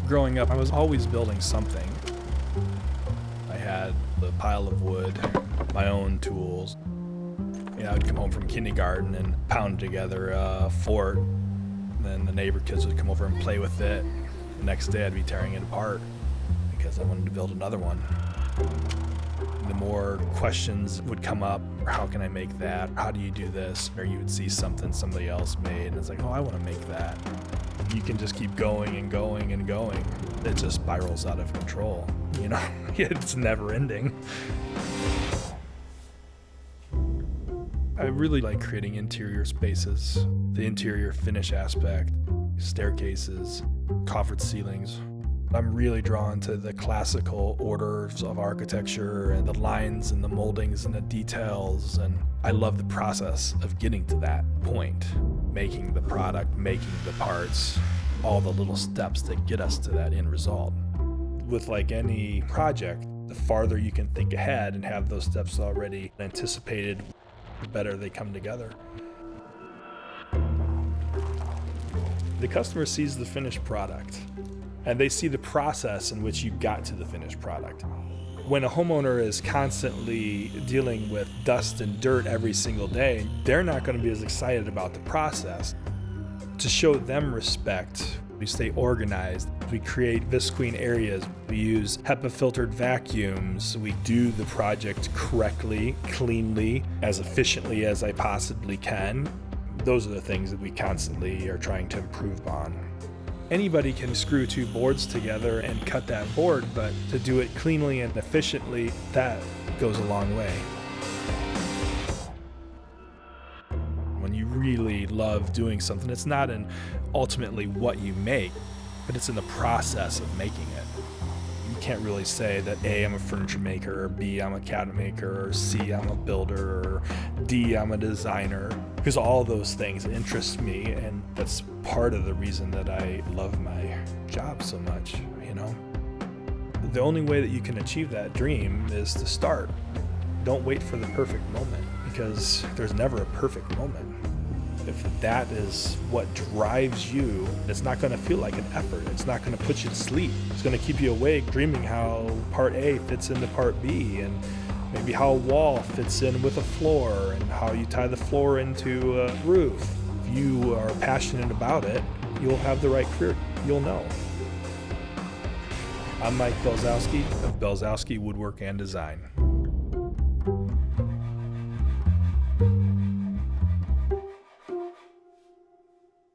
Growing up, I was always building something. I had a pile of wood, my own tools. I'd come home from kindergarten and pound together a fort. Then the neighbor kids would come over and play with it. The next day I'd be tearing it apart because I wanted to build another one. The more questions would come up, how can I make that? How do you do this? Or you would see something somebody else made and it's like, oh, I want to make that. You can just keep going and going and going. It just spirals out of control, It's never ending. I really like creating interior spaces, the interior finish aspect, staircases, coffered ceilings. I'm really drawn to the classical orders of architecture and the lines and the moldings and the details. And I love the process of getting to that point, making the product, making the parts, all the little steps that get us to that end result. With like any project, the farther you can think ahead and have those steps already anticipated, the better they come together. The customer sees the finished product and they see the process in which you got to the finished product. When a homeowner is constantly dealing with dust and dirt every single day, they're not going to be as excited about the process. To show them respect, we stay organized. We create visqueen areas. We use HEPA filtered vacuums. We do the project correctly, cleanly, as efficiently as I possibly can. Those are the things that we constantly are trying to improve on. Anybody can screw two boards together and cut that board, but to do it cleanly and efficiently, that goes a long way. When you really love doing something, it's not in ultimately what you make, but it's in the process of making it. You can't really say that A, I'm a furniture maker, or B, I'm a cabinet maker, or C, I'm a builder, or D, I'm a designer, because all those things interest me, and that's part of the reason that I love my job so much, The only way that you can achieve that dream is to start. Don't wait for the perfect moment, because there's never a perfect moment. If that is what drives you, it's not going to feel like an effort. It's not going to put you to sleep. It's going to keep you awake dreaming how part A fits into part B, and maybe how a wall fits in with a floor, and how you tie the floor into a roof. If you are passionate about it, you'll have the right career. You'll know. I'm Mike Belzowski of Belzowski Woodworking Design.